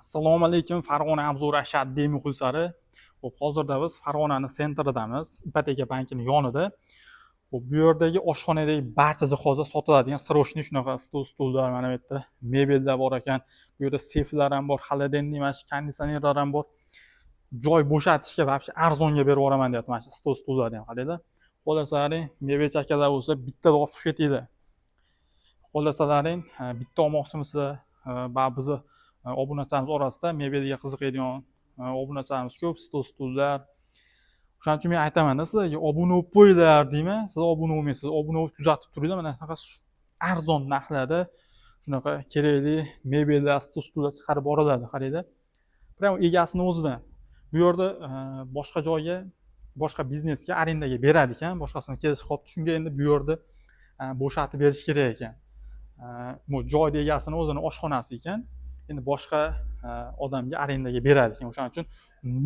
Assalomu alaykum, Farg'ona Abzur Ashaddiy muxlislari. Xo'p, hozirda biz Farg'onaning sentridamiz, Ipoteka bankining yonida. Xo'p, bu yerdagi oshxonadagi barcha jihozlar sotiladigan srochniy shunaqa stullar mana bu yerda mebellar bor ekan. Bu yerda seyflar ham bor, холодильный mana shu konditsionerlar ham bor. Joy bo'shatishga вообще arzonga berib yuboraman deyapti mana shu stullarni ham qaranglar. Xohlasalaring, mebelchi akalar bo'lsa bittada olib ketinglar. Xohlasalaring, bitta olmoqchimisizlar? Bizni obunachilarimiz orasida mebelga qiziqadigan obunachilarimiz ko'p, stullar. Shuning uchun men aytaman-da sizlarga obuna bo'lib qo'yinglar deyman. Sizlar obuna bo'lmaysiz, obuna bo'lib kuzatib turinglar. Mana shunaqa arzon narxlarda shunaqa kerakli mebellar, stullar chiqarib boriladi, qaranglar. Prям egasini o'zidan. Bu yerda boshqa joyga, boshqa biznesga arendaga beradi ekan, boshqasini kelishib qolibdi. Shunga endi bu yerda bo'shatib berish kerak ekan. Bu joyning egasini o'zini oshxonasi ekan. Endi boshqa odamga arendaga beradi ekan. O'shaning uchun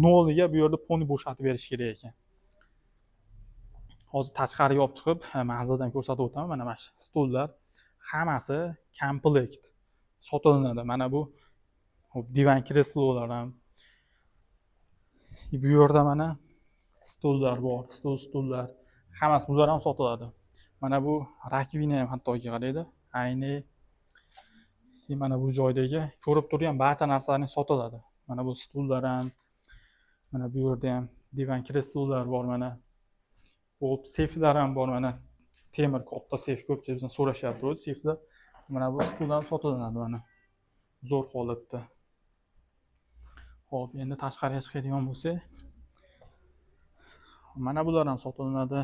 nolga bu yerda poni bo'shatib berish kerak ekan. Hozir tashqariga olib chiqib, manzildan ko'rsatib o'taman. Mana shu stullar hammasi komplekt sotilinadi. Mana bu divan kreslolar ham. Bu yerda mana stullar bor, stullar. Hammasi bular ham sotiladi. Mana bu rakvina ham hattoki qaranglar. Ayni mana bu joydagi ko'rib turgan barcha narsalarning sotiladi. Mana bu stullar ham, mana bu yerda ham divan kreslolar bor mana. Xo'p, seyflar ham bor mana. Temir katta seyf ko'pchilik bizdan so'rashyapti o'zi seyflar. Mana bu stullar sotilinadi mana. Zo'r holatda. Xo'p, endi tashqariga chiqadigan bo'lsak, mana bular ham sotilinadi.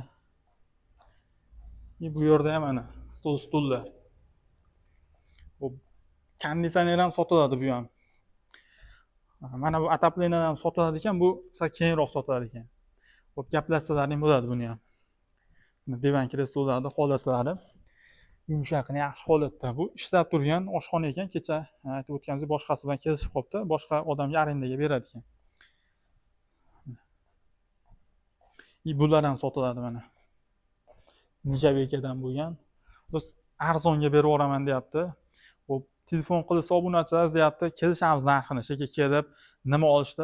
Bu yerda ham mana stullar. Xo'p, konditsioner ham sotiladi bu ham. Mana bu отопление ham sotiladi ekan, bu sal keyinroq sotiladi ekan. Xo'p, gaplashsalaring bo'ladi buni ham. Divan kreslolarning holatlari yumshoqni yaxshi holatda. Bu ishlab turgan oshxona ekan, kecha aytib o'tganimizdek boshqasi bilan kelishib qolibdi, boshqa odamga arendaga beradi ekan. Bular ham sotiladi mana. Nijabekadan bo'lgan. Biz arzonga berib yuboraman deyapti. Xo'p, telefon qilsa obunachilar deyapti, kelishamiz narxini. Shunga kelib nima olishda,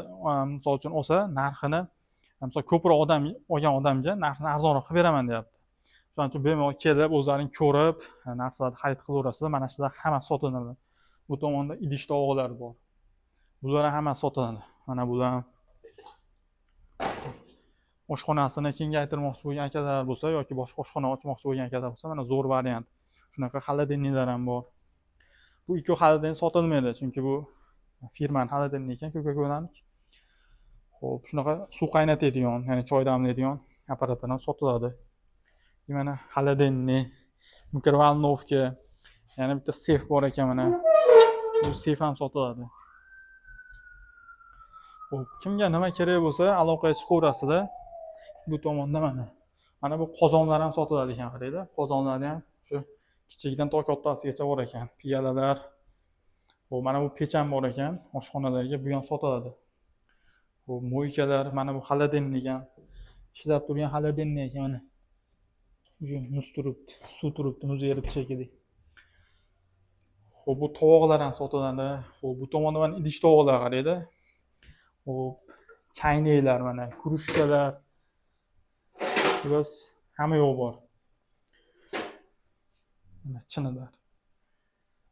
misol uchun olsa, narxini misol ko'proq odam olgan odamga narxini arzonroq qilib beraman deyapti. Shuning uchun bemalol kelib, o'zlaring ko'rib, narsalarni xarid qilaverasizlar. Mana shular hammasi sotiladi. Bu tomonda idish tovoqlar bor. Bular ham hammasi sotiladi. Mana bular oshxonasini kengaytirmoqchi bo'lgan akalar bo'lsa yoki boshqa oshxona ochmoqchi bo'lgan akalar bo'lsa, mana zo'r variant. Shunaqa холодильныйlar ham bor. Bu ikki холодильный sotilmaydi, chunki bu firmaning холодильный ekan, Coca-Cola'ning. Xo'p, shunaqa suv qaynatadigan, ya'ni choy damlaydigan apparatlar ham sotiladi. Mana холодильный, mikrovalnovka, yana bitta seyf bor ekan mana. Bu seyf ham sotiladi. Xo'p, kimga nima kerak bo'lsa, aloqaga chiqaverasizlar. Bu tomonda mana bu qozonlar ham sotiladi ekan, qaranglar. Qozonlar ham shu kichikdan to kattasigacha bor ekan. Piyalalar. Xo'p, mana bu pech ham bor ekan, oshxonalarga bu ham sotiladi. Xo'p, moykalar, mana bu холодильный ekan. Ishlab turgan холодильный ekan mana. Muz turibdi, suv turibdi, muz erib shekilli. Xo'p, bu tovoqlar ham sotiladi. Xo'p, bu tomonda mana idish tovoqlar qaranglar. Xo'p, chaynaklar mana, krujkalar. Biz hamma yo'q bor. Mana chinilar.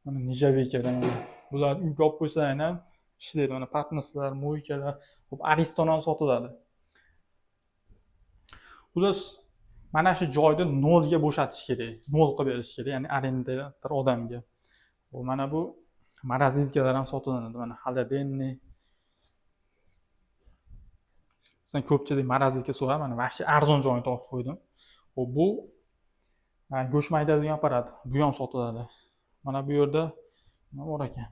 Mana nijabekalar mana. Bular uyga olib qo'ysalar ham ishlaydi. Mana patnislar, moykalar, xo'p, ariston ham sotiladi. Ular mana shu joyda nolga bo'shatish kerak. Nol qilib berish kerak, ya'ni arendator odamga. Xo'p, mana bu morazilkalar ham sotiladi. Mana холодильный. Sen ko'pchilik morazilka so'rab, mana vahshiy arzon joyini topib qo'ydim. Xo'p, bu go'sht maydaladigan apparat. Bu ham sotiladi. Mana bu yerda nima bor ekan?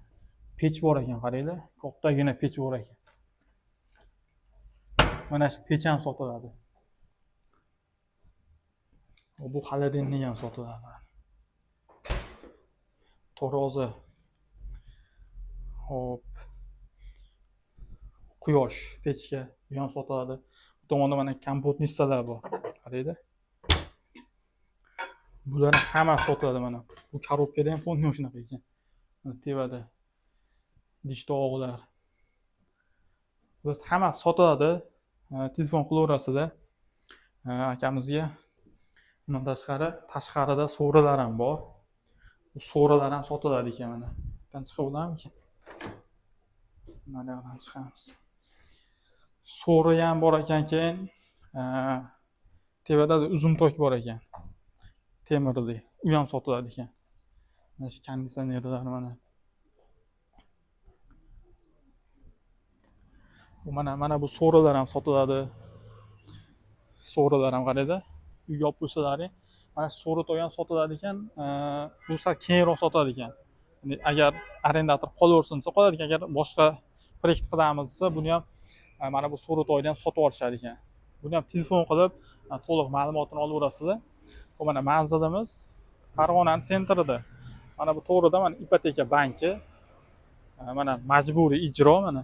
Pech bor ekan, qaranglar. Kattagina pech bor ekan. Mana shu pech ham sotiladi. Bu холодильный ham sotiladi. Tarozi. Hop. Quyosh pechga bu ham sotiladi. Bu tomonda mana kompotnistalar bor. Qaranglar. Bular hamma sotiladi mana. Bu korobkada ham fondni shunaqa ekan. Mana tevada idish tovoqlar. Biz hammasi sotiladi. Telefon qilaverasizlar akamizga. Undan tashqarida so'rilar ham bor. Bu so'rilar ham sotiladi ekan mana. Bundan chiqib bo'ladimikin? Mana yoqdan chiqamiz. So'ri ham bor ekan, keyin tepada uzun tok bor ekan. Temirli. U ham sotiladi ekan. Mana shu konditsionerlar mana. Mana bu so'rilar ham sotiladi. So'rilar ham qaraydi. Uy olib qo'ysalaring. Mana shu so'ri to'y ham sotiladi ekan. Bu sal keyinroq sotiladi ekan. Agar arendator qolaversin desa qoladi ekan. Agar boshqa proyekt qilamiz desa, buni ham mana bu so'ri to'yni ham sotib olishar ekan. Buni ham telefon qilib to'liq ma'lumotini olaverasizlar. Bu mana manzilimiz Farg'onaning sentrida. Mana bu to'g'rida mana ipoteka banki. Mana majburiy ijro mana.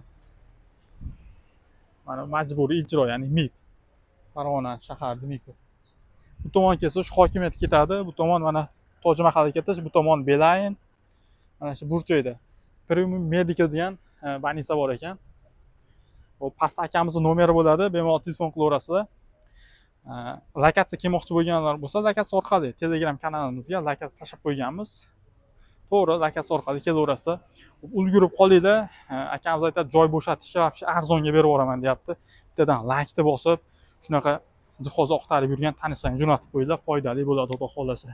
Mana majburiy ijro, ya'ni MIB. Farg'ona shaharida MIB. Bu tomon kelsa shu hokimiyat ketadi. Bu tomon mana Tojmahalga ketish, bu tomon Belayin. Mana shu burchakda Premium Medical degan banisa bor ekan. Bu pastda akamizning nomeri bo'ladi, bemalol telefon qilaverasizlar. Lokatsiya kelmoqchi bo'lganlar bo'lsa, lokatsiya orqali Telegram kanalimizga lokatsiya tashlab qo'yganmiz. To'g'ri, lokatsiya orqali kelaverasizlar. Ulgurib qolinglar. Akamiz aytadi, joy bo'shatishga вообще arzonga berib yuboraman deyapti. Bittadan laykni bosib, shunaqa jihoz oqtarib yurgan tanishlarga jo'natib qo'yinglar, foydali bo'ladi, xudo xolasa.